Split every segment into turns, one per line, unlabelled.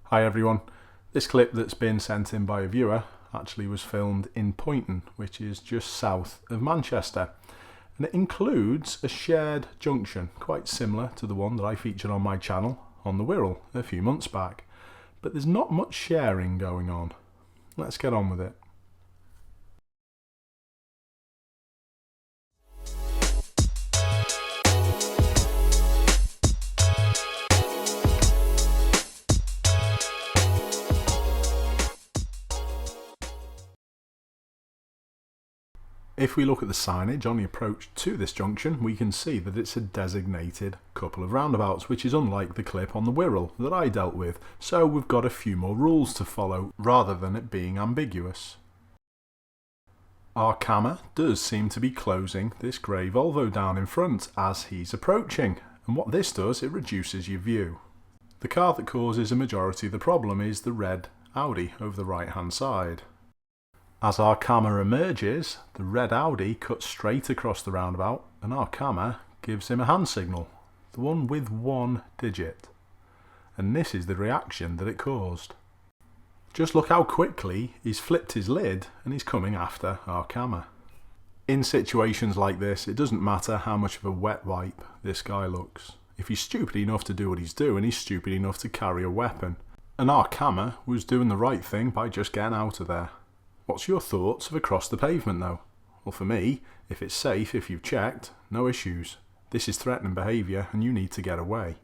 Hi everyone. This clip that's been sent in by a viewer actually was filmed in Poynton, which is just south of Manchester, and it includes a shared junction quite similar to the one that I featured on my channel on the Wirral a few months back, but there's not much sharing going on. Let's get on with it. If we look at the signage on the approach to this junction, we can see that it's a designated couple of roundabouts, which is unlike the clip on the Wirral that I dealt with, so we've got a few more rules to follow rather than it being ambiguous. Our camera does seem to be closing this grey Volvo down in front as he's approaching, and what this does, it reduces your view. The car that causes a majority of the problem is the red Audi over the right hand side. As our camera emerges, the red Audi cuts straight across the roundabout and our camera gives him a hand signal, the one with one digit. And this is the reaction that it caused. Just look how quickly he's flipped his lid and he's coming after our camera. In situations like this, it doesn't matter how much of a wet wipe this guy looks. If he's stupid enough to do what he's doing, he's stupid enough to carry a weapon. And our camera was doing the right thing by just getting out of there. What's your thoughts of across the pavement though? Well, for me, if it's safe, if you've checked, no issues. This is threatening behaviour and you need to get away.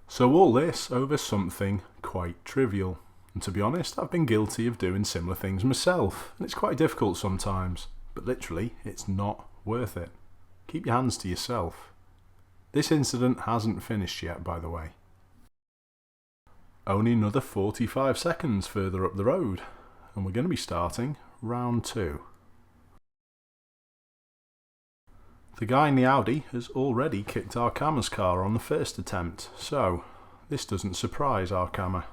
So all this over something quite trivial. And to be honest, I've been guilty of doing similar things myself, and it's quite difficult sometimes, but literally it's not worth it. Keep your hands to yourself. This incident hasn't finished yet, by the way. Only another 45 seconds further up the road, and we're going to be starting round 2. The guy in the Audi has already kicked our camera's car on the first attempt, so this doesn't surprise our camera.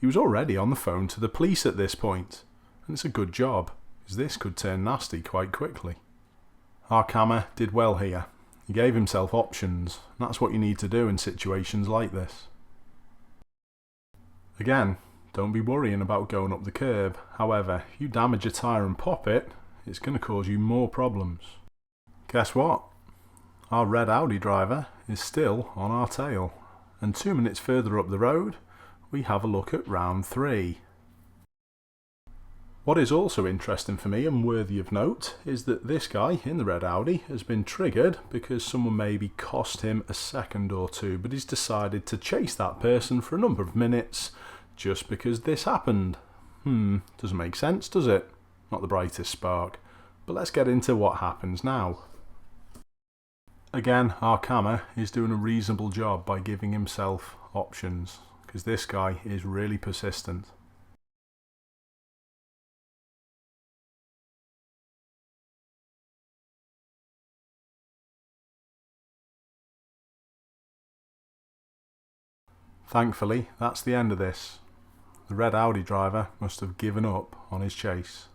He was already on the phone to the police at this point, and it's a good job, as this could turn nasty quite quickly. Our camera did well here. He gave himself options, and that's what you need to do in situations like this. Again, don't be worrying about going up the curb. However, if you damage a tyre and pop it, it's going to cause you more problems. Guess what? Our red Audi driver is still on our tail. And 2 minutes further up the road, we have a look at round 3. What is also interesting for me and worthy of note is that this guy in the red Audi has been triggered because someone maybe cost him a second or two, but he's decided to chase that person for a number of minutes just because this happened. Doesn't make sense, does it? Not the brightest spark. But let's get into what happens now. Again, our camera is doing a reasonable job by giving himself options, because this guy is really persistent. Thankfully, that's the end of this. The red Audi driver must have given up on his chase.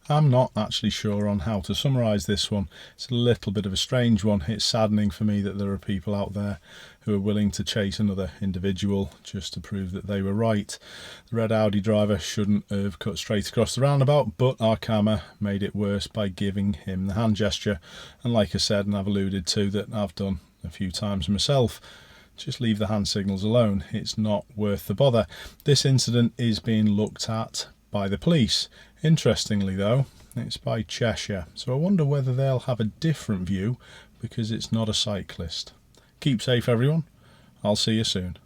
I'm not actually sure on how to summarise this one. It's a little bit of a strange one. It's saddening for me that there are people out there who are willing to chase another individual just to prove that they were right. The red Audi driver shouldn't have cut straight across the roundabout, but our camera made it worse by giving him the hand gesture. And like I said, and I've alluded to, that I've done a few times myself, just leave the hand signals alone. It's not worth the bother. This incident is being looked at by the police. Interestingly though, it's by Cheshire, so I wonder whether they'll have a different view because it's not a cyclist. Keep safe everyone. I'll see you soon.